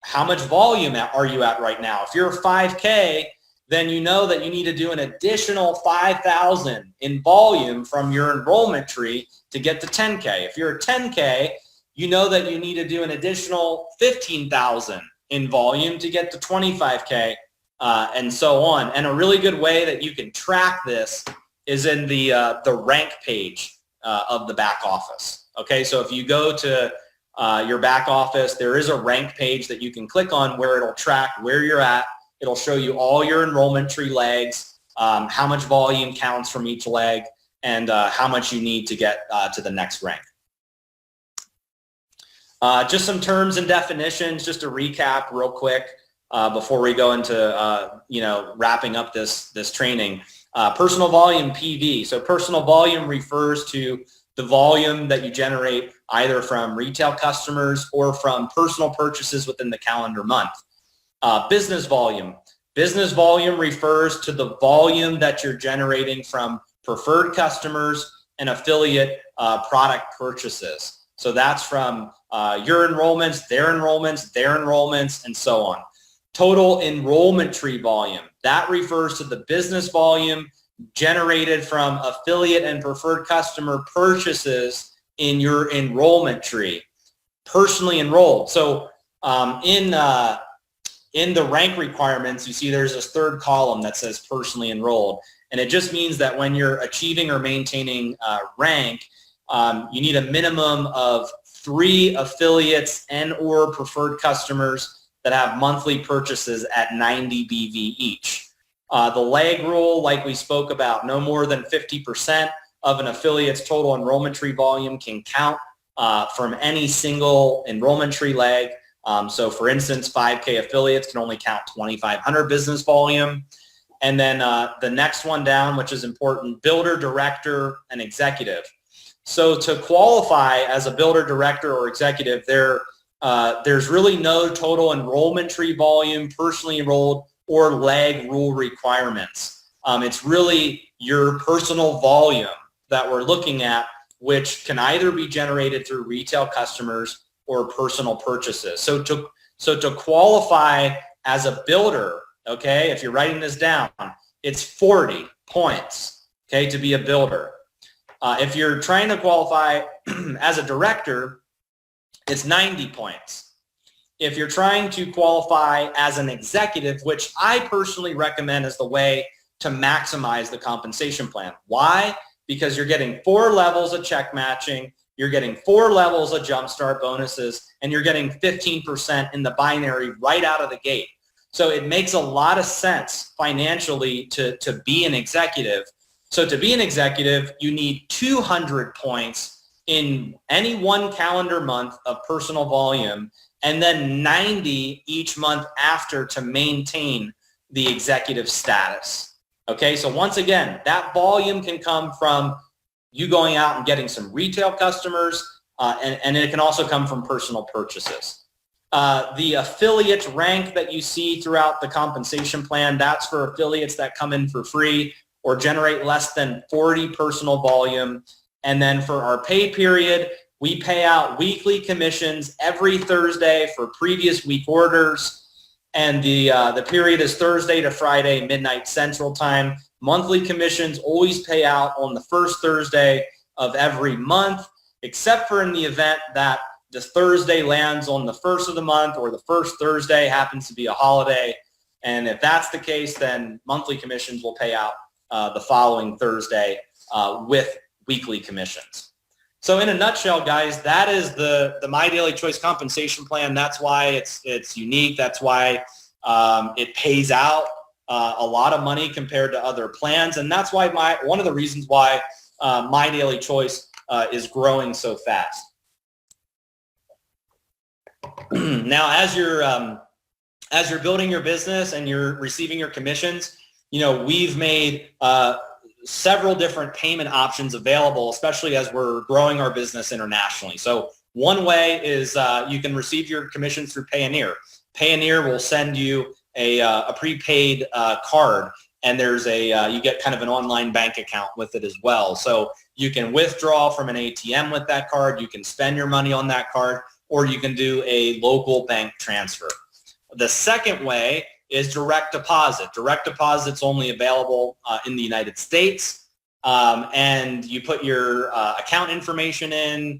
how much volume are you at right now. If you're a 5K, then you know that you need to do an additional 5,000 in volume from your enrollment tree to get to 10K. If you're a 10K, you know that you need to do an additional 15,000 in volume to get to 25K, and so on. And a really good way that you can track this is in the rank page of the back office. Okay, so if you go to your back office, there is a rank page that you can click on where it'll track where you're at It'll show you all your enrollment tree legs, how much volume counts from each leg, and how much you need to get to the next rank. Just some terms and definitions, just to recap real quick before we go into wrapping up this training. Personal volume, PV. So personal volume refers to the volume that you generate either from retail customers or from personal purchases within the calendar month. Business volume. Business volume refers to the volume that you're generating from preferred customers and affiliate product purchases. So that's from your enrollments, their enrollments, their enrollments, and so on. Total enrollment tree volume. That refers to the business volume generated from affiliate and preferred customer purchases in your enrollment tree. Personally enrolled. So in the rank requirements, you see there's this third column that says personally enrolled. And it just means that when you're achieving or maintaining rank, you need a minimum of 3 affiliates and or preferred customers that have monthly purchases at 90 BV each. The leg rule, like we spoke about, no more than 50% of an affiliate's total enrollment tree volume can count from any single enrollment tree leg. So for instance, 5K affiliates can only count 2,500 business volume. And then the next one down, which is important, builder, director, and executive. So to qualify as a builder, director, or executive, there's really no total enrollment tree volume, personally enrolled, or leg rule requirements. It's really your personal volume that we're looking at, which can either be generated through retail customers or personal purchases. So to qualify as a builder, okay, if you're writing this down, it's 40 points, okay, to be a builder. If you're trying to qualify as a director, it's 90 points. If you're trying to qualify as an executive, which I personally recommend as the way to maximize the compensation plan. Why? Because you're getting 4 levels of check matching, you're getting 4 levels of jumpstart bonuses, and you're getting 15% in the binary right out of the gate. So it makes a lot of sense financially to be an executive. So to be an executive, you need 200 points in any one calendar month of personal volume, and then 90 each month after to maintain the executive status. Okay, so once again, that volume can come from you going out and getting some retail customers, and it can also come from personal purchases. The affiliate rank that you see throughout the compensation plan, that's for affiliates that come in for free or generate less than 40 personal volume. And then for our pay period, we pay out weekly commissions every Thursday for previous week orders. And the period is Thursday to Friday, midnight Central Time. Monthly commissions always pay out on the first Thursday of every month, except for in the event that the Thursday lands on the first of the month or the first Thursday happens to be a holiday. And if that's the case, then monthly commissions will pay out the following Thursday with weekly commissions. So in a nutshell, guys, that is the MyDailyChoice compensation plan. That's why it's unique. That's why it pays out a lot of money compared to other plans. And that's why one of the reasons why MyDailyChoice is growing so fast. Now, as you're building your business and you're receiving your commissions, we've made several different payment options available, especially as we're growing our business internationally. So one way is you can receive your commissions through Payoneer. Payoneer will send you a prepaid card, and there's you get kind of an online bank account with it as well. So you can withdraw from an ATM with that card, you can spend your money on that card, or you can do a local bank transfer. The second way is direct deposit. Direct deposit's only available in the United States, and you put your account information in,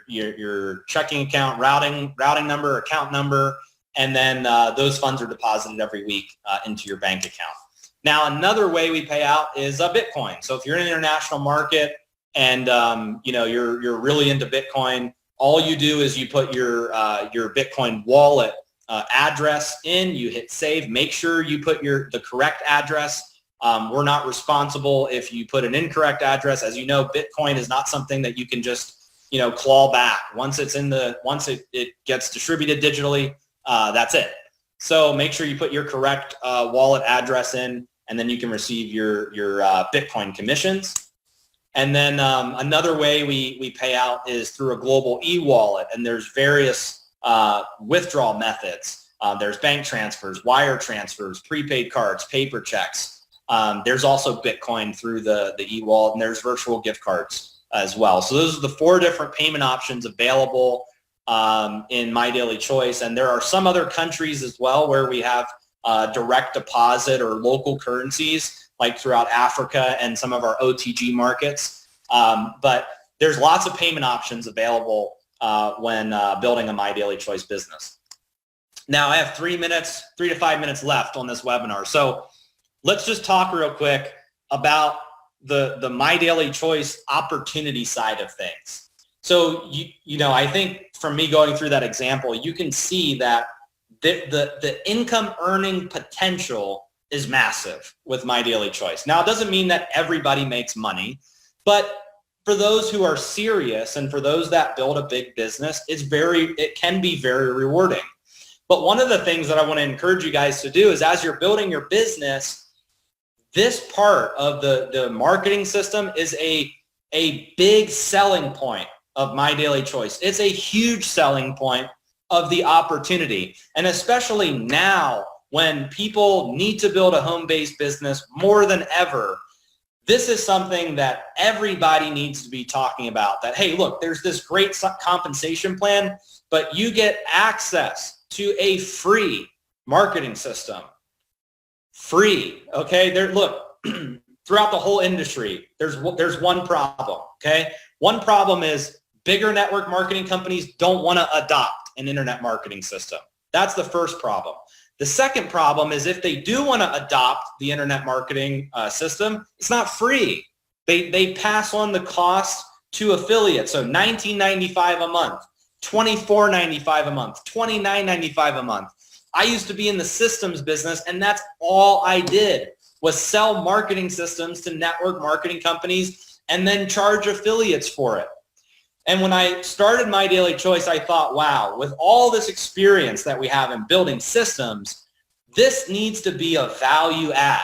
your checking account, routing number, account number, and then those funds are deposited every week into your bank account. Now, another way we pay out is Bitcoin. So if you're in an international market and you're really into Bitcoin, all you do is you put your Bitcoin wallet address in, you hit save. Make sure you put the correct address. We're not responsible if you put an incorrect address. As you know, Bitcoin is not something that you can just, claw back. Once it gets distributed digitally, that's it. So make sure you put your correct wallet address in, and then you can receive your Bitcoin commissions. And then another way we pay out is through a global e-wallet, and there's various withdrawal methods. There's bank transfers, wire transfers, prepaid cards, paper checks. There's also Bitcoin through the e-wallet, and there's virtual gift cards as well. So those are the 4 different payment options available in MyDailyChoice. And there are some other countries as well where we have direct deposit or local currencies, like throughout Africa and some of our OTG markets. But there's lots of payment options available when building a MyDailyChoice business. Now I have 3 to 5 minutes left on this webinar. So let's just talk real quick about the MyDailyChoice opportunity side of things. So I think from me going through that example, you can see that the income earning potential is massive with MyDailyChoice. Now, it doesn't mean that everybody makes money, but for those who are serious and for those that build a big business, it can be very rewarding. But one of the things that I want to encourage you guys to do is, as you're building your business, this part of the marketing system is a big selling point of MyDailyChoice. It's a huge selling point of the opportunity. And especially now when people need to build a home-based business more than ever, this is something that everybody needs to be talking about. That, hey, look, there's this great compensation plan, but you get access to a free marketing system. Free, okay? Look, throughout the whole industry, there's one problem, okay? One problem is bigger network marketing companies don't want to adopt an internet marketing system. That's the first problem. The second problem is if they do want to adopt the internet marketing system, it's not free. They pass on the cost to affiliates. So $19.95 a month, $24.95 a month, $29.95 a month. I used to be in the systems business, and that's all I did was sell marketing systems to network marketing companies and then charge affiliates for it. And when I started MyDailyChoice, I thought, wow, with all this experience that we have in building systems, this needs to be a value add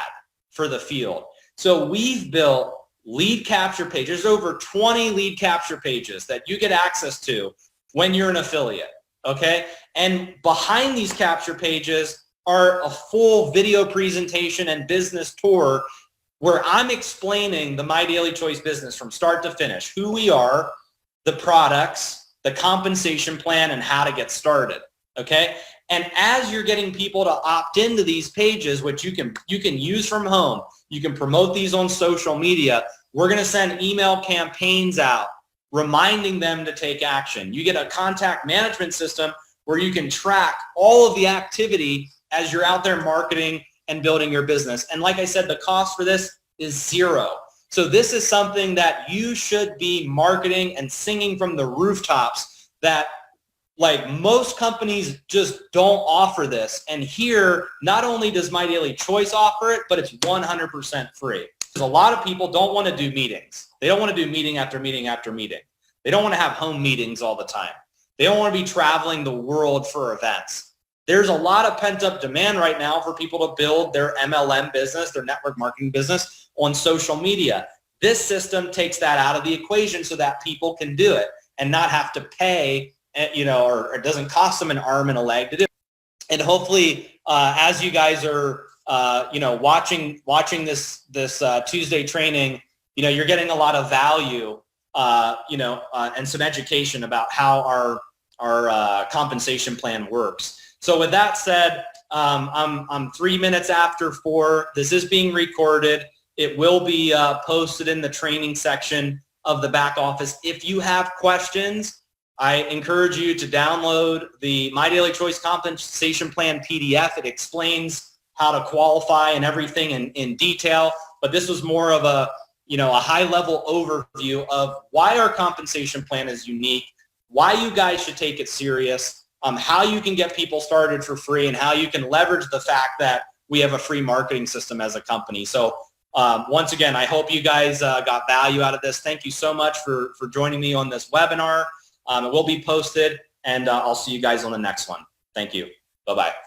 for the field. So we've built lead capture pages. There's over 20 lead capture pages that you get access to when you're an affiliate, okay? And behind these capture pages are a full video presentation and business tour where I'm explaining the MyDailyChoice business from start to finish, who we are, the products, the compensation plan, and how to get started, okay? And as you're getting people to opt into these pages, which you can use from home, you can promote these on social media, we're gonna send email campaigns out reminding them to take action. You get a contact management system where you can track all of the activity as you're out there marketing and building your business. And like I said, the cost for this is zero. So this is something that you should be marketing and singing from the rooftops, that like most companies just don't offer this. And here, not only does MyDailyChoice offer it, but it's 100% free. Because a lot of people don't want to do meetings. They don't want to do meeting after meeting after meeting. They don't want to have home meetings all the time. They don't want to be traveling the world for events. There's a lot of pent-up demand right now for people to build their MLM business, their network marketing business on social media. This system takes that out of the equation so that people can do it and not have to pay, or it doesn't cost them an arm and a leg to do it. And hopefully, as you guys are, watching this Tuesday training, you're getting a lot of value, and some education about how our compensation plan works. So with that said, I'm 3 minutes after 4. This is being recorded. It will be posted in the training section of the back office. If you have questions, I encourage you to download the MyDailyChoice compensation plan PDF. It explains how to qualify and everything in detail. But this was more of a high-level overview of why our compensation plan is unique, why you guys should take it serious, how you can get people started for free and how you can leverage the fact that we have a free marketing system as a company. So once again, I hope you guys got value out of this. Thank you so much for joining me on this webinar. It will be posted, and I'll see you guys on the next one. Thank you. Bye-bye.